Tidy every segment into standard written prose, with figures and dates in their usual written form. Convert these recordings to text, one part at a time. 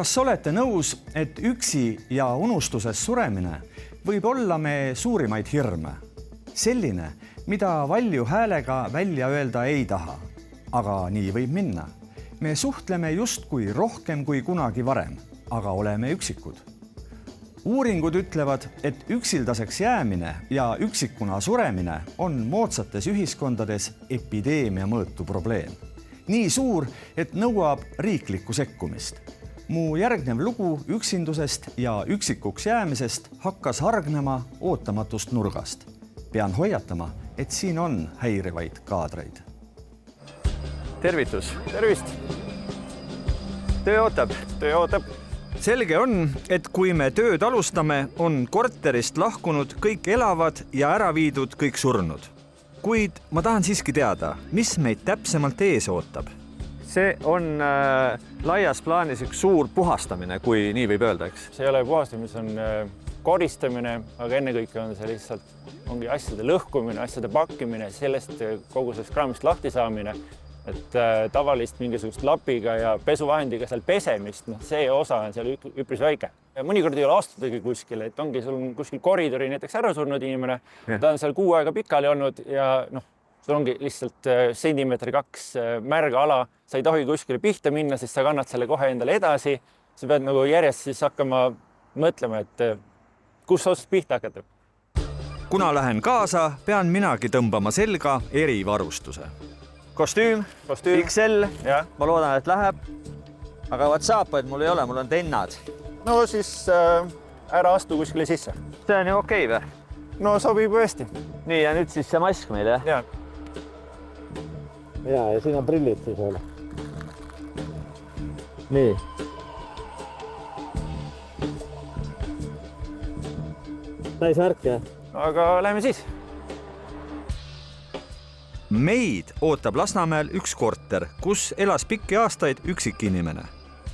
Kas olete nõus, et üksi ja unustuses suremine võib olla me suurimaid hirme? Selline, mida valju häälega välja öelda ei taha. Aga nii võib minna. Me suhtleme justkui rohkem kui kunagi varem, aga oleme üksikud. Uuringud ütlevad, et üksildaseks jäämine ja üksikuna suremine on moodsates ühiskondades epideemia mõõtu probleem. Nii suur, et nõuab riiklikku sekkumist. Mu järgnev lugu üksindusest ja üksikuks jäämisest hakkas hargnema ootamatust nurgast. Pean hoiatama, et siin on häirivaid kaadreid. Tervitus. Tervist. Töö ootab. Töö ootab. Selge on, et kui me tööd alustame, on korterist lahkunud kõik elavad ja ära viidud kõik surnud. Kuid ma tahan siiski teada, mis meid täpsemalt ees ootab. See on laias plaanis üks suur puhastamine, kui nii võib öelda, eks? See ei ole puhastamine, see on koristamine, aga ennekõike on see lihtsalt ongi asjade lõhkumine, asjade pakkimine, sellest kogu sellest kraamist lahti saamine. Et tavalist mingisugust lapiga ja pesuvahendiga seal pesemist, see osa on seal üpris väike. Mõnikord ei ole astudagi kuskile, et ongi sul kuskil koridori näiteks ära surnud inimene, ta on seal 6 aega pikali olnud ja sul ongi lihtsalt sentimeetri 2 märga ala, sa ei tohi kuskile pihta minna, siis sa kannad selle kohe endale edasi, sa pead nagu järjest siis hakkama mõtlema, et kus otsast pihta hakata. Kuna lähen kaasa, pean minagi tõmbama selga erivarustuse. Kostüüm, XL, ja. Ma loodan, et läheb. Aga WhatsAppaid mul ei ole, mul on tennad. No siis ära astu kuskile sisse. See on ju okei või? No sobib hästi. Nii, ja nüüd siis see mask meil, jah? Ja. Ja siin on prillid siis veel. Nii. Täis värk, jah? Aga lähme siis. Meid ootab Lasnamäel üks korter, kus elas pikki aastaid üksik inimene.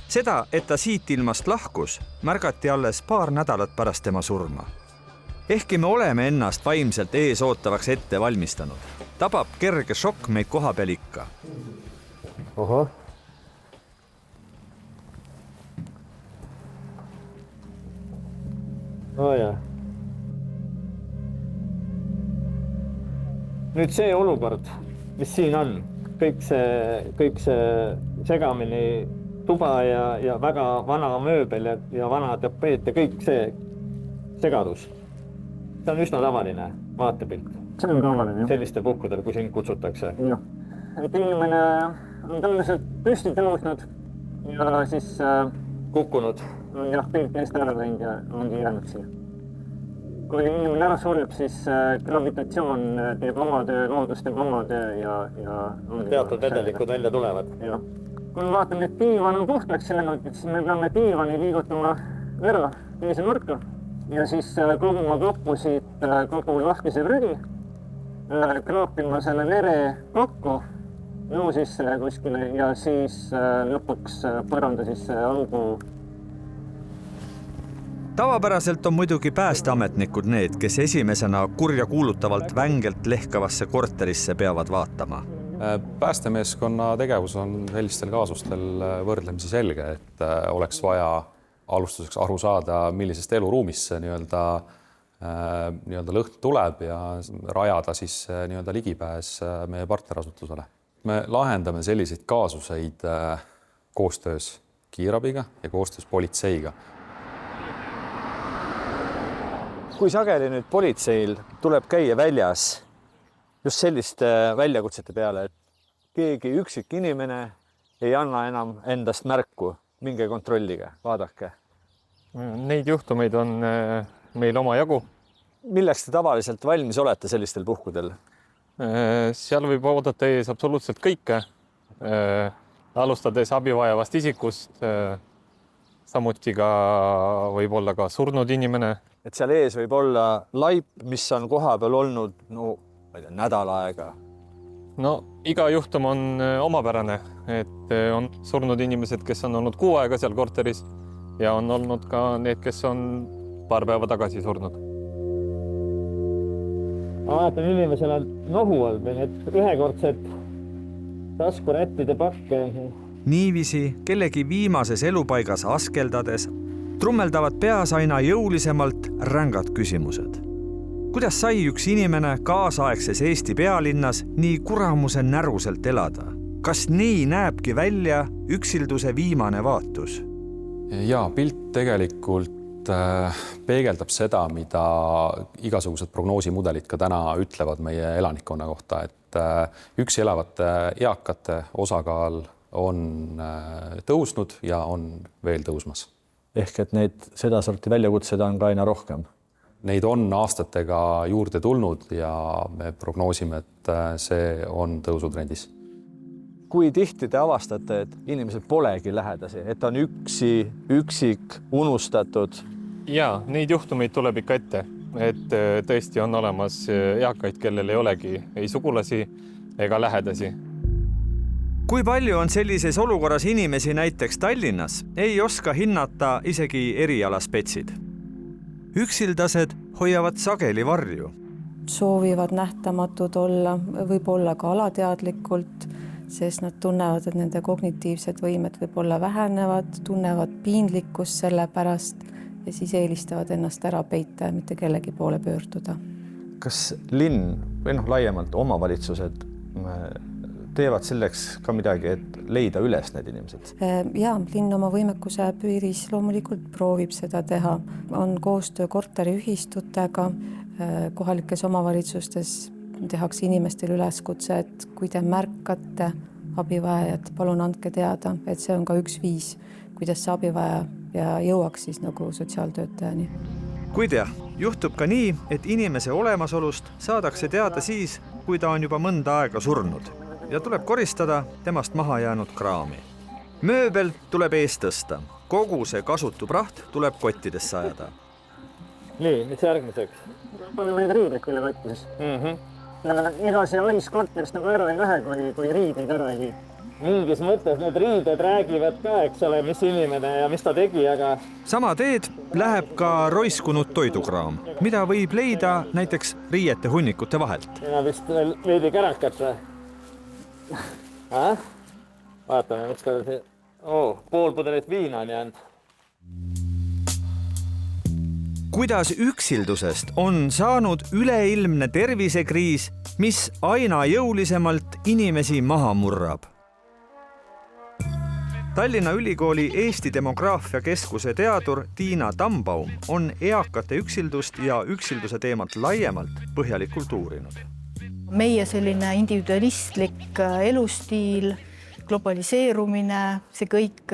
Seda, et ta siit ilmast lahkus, märgati alles paar nädalat pärast tema surma. Ehkki me oleme ennast vaimselt ees ootavaks ette valmistanud, tabab kerge šokk meid koha peal ikka. Oho. Jah. Nüüd see olukord, mis siin on, kõik see segamini tuba ja väga vana mööbel ja vana tapeet ja kõik see segadus. See on üsna tavaline vaatepilt. See on tavaline, jah. Selliste puhkudel, kui sind kutsutakse. Jah. Et inimene on tõenäoliselt püsti tõusnud ja siis kukkunud. Jah, kõik neist ära läinud ja ongi jäänud siia. Kui inimene ära sureb, siis gravitatsioon teeb oma töö, loodus teeb oma töö ja teatud vedelikud välja tulevad. Ja. Kui me vaatame, et diivan on puhtaks jäänud, siis me peame diivani liigutama ära teise nurka ja siis koguma kokku siit kogu lahkise prügi, kraapima selle vere kokku nõu sisse kuskile ja siis lõpuks põranda sisse augu. Tavapäraselt on muidugi päästeametnikud need, kes esimesena kurja kuulutavalt vängelt lehkavasse korterisse peavad vaatama. Päästemeeskonna tegevus on sellistel kaasustel võrdlemisi selge, et oleks vaja alustuseks aru saada, millisest eluruumist see lõhn tuleb ja rajada siis ligipääs meie partnerasutusele. Me lahendame selliseid kaasuseid koostöös kiirabiga ja koostöös politseiga. Kui sageli nüüd politseil tuleb käia väljas just selliste väljakutsete peale, et keegi üksik inimene ei anna enam endast märku, minge kontrollige, vaadake. Neid juhtumeid on meil oma jagu. Milleks te tavaliselt valmis olete sellistel puhkudel? Seal võib oodata ees absoluutselt kõike, alustades abivajavast isikust, samuti ka võib olla ka surnud inimene. Et seal ees võib olla laip, mis on koha peal olnud nädal aega. No iga juhtum on omapärane, et on surnud inimesed, kes on olnud 6 aega seal korteris ja on olnud ka need, kes on paar päeva tagasi surnud. Ma vaatan inimesel on nohu all või need ühekordsed taskurättide pakke Niiviisi kellegi viimases elupaigas askeldades trummeldavad peas aina jõulisemalt rängad küsimused. Kuidas sai üks inimene kaasaegses Eesti pealinnas nii kuramuse näruselt elada? Kas nii näebki välja üksilduse viimane vaatus? Ja pilt tegelikult peegeldab seda, mida igasugused prognoosimudelid ka täna ütlevad meie elanikkonna kohta, et üksi elavate eakate osakaal on tõusnud ja on veel tõusmas. Ehk et neid sedasorti väljakutsed on ka aina rohkem. Neid on aastatega juurde tulnud ja me prognoosime, et see on tõusutrendis. Kui tihti te avastate, et inimesed polegi lähedasi, et on üksik, unustatud? Ja neid juhtumeid tuleb ikka ette, et tõesti on olemas eakaid, kellel ei olegi ei sugulasi ega lähedasi. Kui palju on sellises olukorras inimesi näiteks Tallinnas, ei oska hinnata isegi erialaspetsid. Üksildased hoiavad sageli varju. Soovivad nähtamatud olla, võib-olla ka alateadlikult, sest nad tunnevad, et nende kognitiivsed võimed võib-olla vähenevad, tunnevad piinlikkust selle pärast ja siis eelistavad ennast ära peita ja mitte kellegi poole pöörduda. Kas linn või laiemalt omavalitsused teevad selleks ka midagi, et leida üles need inimesed? Ja, linn oma võimekuse piiris loomulikult proovib seda teha. On koostöö korteriühistutega, kohalikes omavalitsustes tehakse inimestel üleskutse, et kui te märkate abivajajat, palun andke teada, et see on ka üks viis, kuidas see abivaja ja jõuaks siis nagu sotsiaaltöötajani. Kuid jah, juhtub ka nii, et inimese olemasolust saadakse teada siis, kui ta on juba mõnda aega surnud ja tuleb koristada temast maha jäänud kraami. Mööbel tuleb eest tõsta. Kogu see kasutu praht tuleb kottidesse ajada. Nii, mis järgmiseks? Palju neid riideid küll võttis. Ega see Ais korterist nagu ära ei lähe, kui riideid ära ei vii. Mingis mõttes need riided räägivad ka, eks ole, mis inimene ja mis ta tegi, aga... Sama teed läheb ka roiskunud toidukraam, mida võib leida näiteks riiete hunnikute vahelt. Mina vist veel veidi kärakat või? Vaatame, mis ta see... pool pudelit viina on jäänud. Kuidas üksildusest on saanud üleilmne tervisekriis, mis aina jõulisemalt inimesi maha murrab? Tallinna Ülikooli Eesti demograafia keskuse teadur Tiina Tambaum on eakate üksildust ja üksilduse teemat laiemalt põhjalikult uurinud. Meie selline individualistlik elustiil, globaliseerumine, see kõik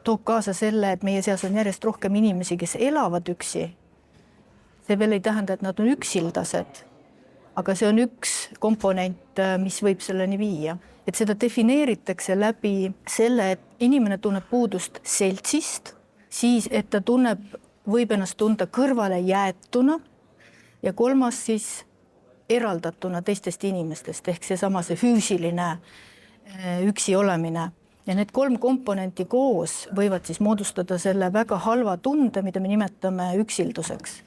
toob kaasa selle, et meie seas on järjest rohkem inimesi, kes elavad üksi. See veel ei tähenda, et nad on üksildased, aga see on üks komponent, mis võib selleni viia. Et seda defineeritakse läbi selle, et inimene tunneb puudust seltsist, siis et ta võib ennast tunda kõrvale jäetuna ja kolmas siis eraldatuna teistest inimestest ehk see füüsiline üksi olemine. Ja need 3 komponenti koos võivad siis moodustada selle väga halva tunde, mida me nimetame üksilduseks.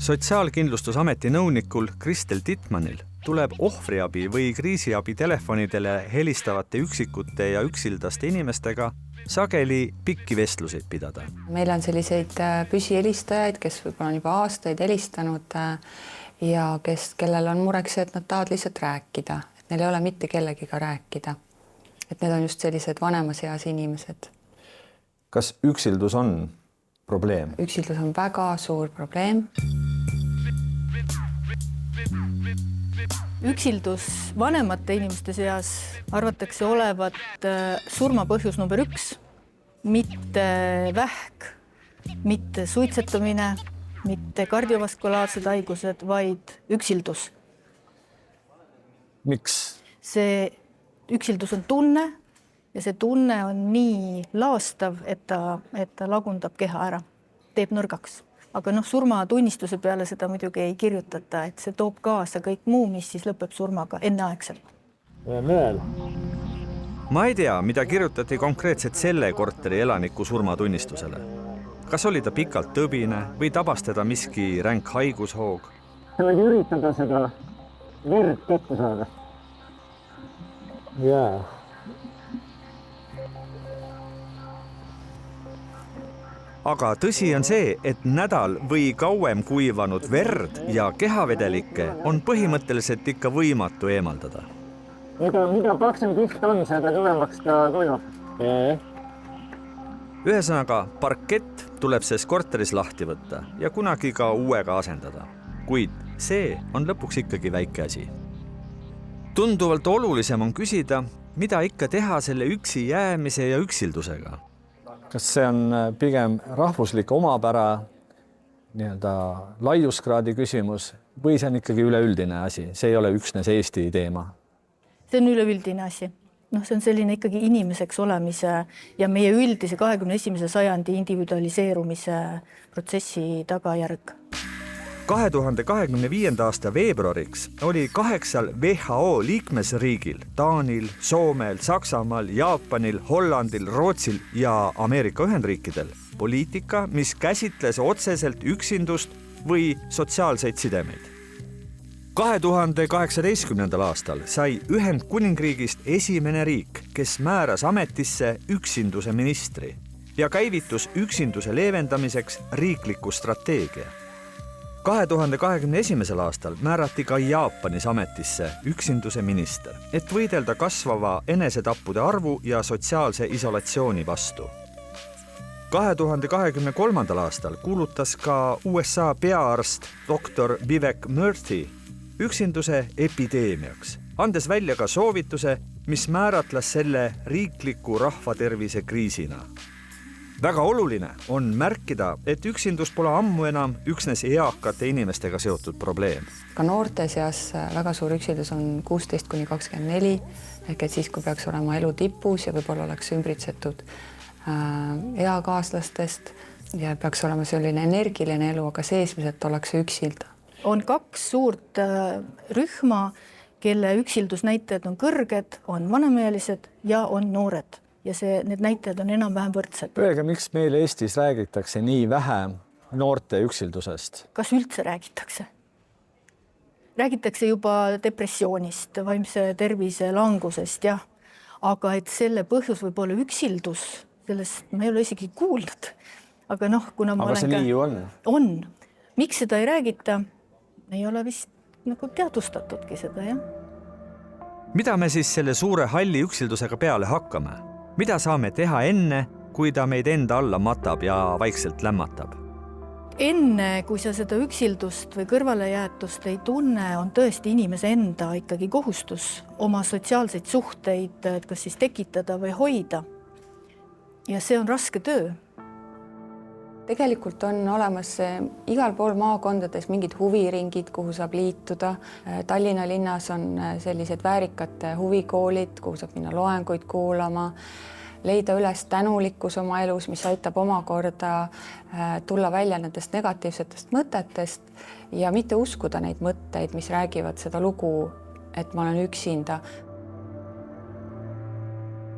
Sotsiaalkindlustusameti nõunikul Kristel Tittmanil tuleb ohvriabi või kriisiabi telefonidele helistavate üksikute ja üksildaste inimestega sageli pikki vestluseid pidada. Meil on selliseid püsihelistajaid, kes võib-olla on juba aastaid helistanud ja kellel on mureks, et nad tahavad lihtsalt rääkida, et neil ei ole mitte kellegiga rääkida. Et need on just sellised vanemas eas inimesed. Kas üksildus on probleem? Üksildus on väga suur probleem. Üksildus vanemate inimeste seas arvatakse olevat surmapõhjus number 1, mitte vähk, mitte suitsetamine, mitte kardiovaskulaarsed haigused, vaid üksildus. Miks? See üksildus on tunne ja see tunne on nii laastav, et ta lagundab keha ära, teeb nõrgaks. Aga surmatunnistuse peale seda muidugi ei kirjutata, et see toob kaasa kõik muu, mis siis lõpeb surmaga enneaegselt. Mõel. Ma ei tea, mida kirjutati konkreetselt selle korteri elaniku surmatunnistusele. Kas oli ta pikalt tõbine või tabas teda miski ränk haigushoog? Sa võid üritada seda verd kätte saada. Jaa. aga tõsi on see, et nädal või kauem kuivanud verd ja kehavedelikke on põhimõtteliselt ikka võimatu eemaldada. Mida paksem kiht on, seda kõvemaks ta kuivab. Ühesõnaga, parkett tuleb ses korteris lahti võtta ja kunagi ka uuega asendada. Kuid see on lõpuks ikkagi väike asi. Tunduvalt olulisem on küsida, mida ikka teha selle üksi jäämise ja üksildusega. Kas see on pigem rahvuslik omapära, nii-öelda laiuskraadi küsimus või see on ikkagi üleüldine asi? See ei ole üksnes Eesti teema. See on üleüldine asi. See on selline ikkagi inimeseks olemise ja meie üldise 21. sajandi individualiseerumise protsessi tagajärg. 2025. aasta veebruariks oli 8 WHO liikmesriigil, Taanil, Soomel, Saksamaal, Jaapanil, Hollandil, Rootsil ja Ameerika Ühendriikidel poliitika, mis käsitles otseselt üksindust või sotsiaalseid sidemeid. 2018. aastal sai Ühendkuningriigist esimene riik, kes määras ametisse üksinduse ministri ja käivitus üksinduse leevendamiseks riikliku strateegia. 2021. aastal määrati ka Jaapanis ametisse üksinduse minister, et võidelda kasvava enesetappude arvu ja sotsiaalse isolatsiooni vastu. 2023. aastal kuulutas ka USA peaarst dr. Vivek Murthy üksinduse epideemiaks, andes välja ka soovituse, mis määratles selle riikliku rahvatervise kriisina. Väga oluline on märkida, et üksindus pole ammu enam üksnes eakate inimestega seotud probleem. Ka noorte seas väga suur üksindus on 16–24, ehk et siis, kui peaks olema elu tipus ja võib-olla oleks ümbritsetud eakaaslastest ja peaks olema selline energiline elu, aga seesmiselt ollakse üksilda. On 2 suurt rühma, kelle üksildusnäitajad on kõrged, on vanemaealised ja on noored. Ja need näitajad on enam-vähem võrdsed. Öelge, miks meil Eestis räägitakse nii vähe noorte üksildusest? Kas üldse räägitakse? Räägitakse juba depressioonist, vaimse tervise langusest, jah. Aga et selle põhjus võib olla üksildus, sellest ma ei ole isegi kuulnud. Aga kuna ma olen see nii ju on? On. Miks seda ei räägita? Ei ole vist teadvustatudki seda, jah. Mida me siis selle suure halli üksildusega peale hakkame? Mida saame teha enne, kui ta meid enda alla matab ja vaikselt lämmatab? Enne, kui sa seda üksildust või kõrvalejäetust ei tunne, on tõesti inimese enda ikkagi kohustus oma sotsiaalseid suhteid kas siis tekitada või hoida. Ja see on raske töö. Tegelikult on olemas igal pool maakondades mingid huviringid, kuhu saab liituda. Tallinna linnas on sellised väärikate huvikoolid, kuhu saab minna loenguid kuulama, leida üles tänulikkus oma elus, mis aitab omakorda tulla välja nendest negatiivsetest mõtetest ja mitte uskuda neid mõtteid, mis räägivad seda lugu, et ma olen üksinda.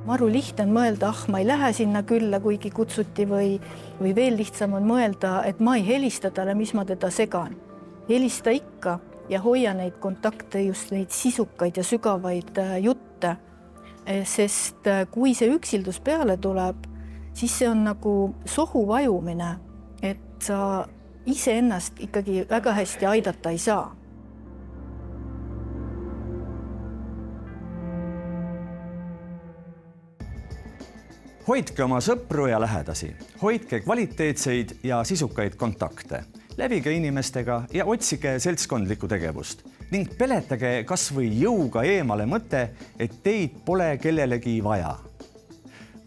Maru lihtne on mõelda, ma ei lähe sinna külla, kuigi kutsuti või veel lihtsam on mõelda, et ma ei helista talle, mis ma teda segan. Helista ikka ja hoia neid kontakte, just neid sisukaid ja sügavaid jutte. Sest kui see üksildus peale tuleb, siis see on nagu sohu vajumine, et sa iseennast ikkagi väga hästi aidata ei saa. Hoidke oma sõpru ja lähedasi, hoidke kvaliteetseid ja sisukaid kontakte, läbige inimestega ja otsige seltskondlikku tegevust ning peletage kas või jõuga eemale mõte, et teid pole kellelegi vaja.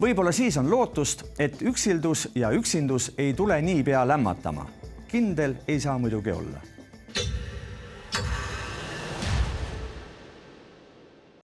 Võib-olla siis on lootust, et üksildus ja üksindus ei tule niipea lämmatama. Kindel ei saa muidugi olla.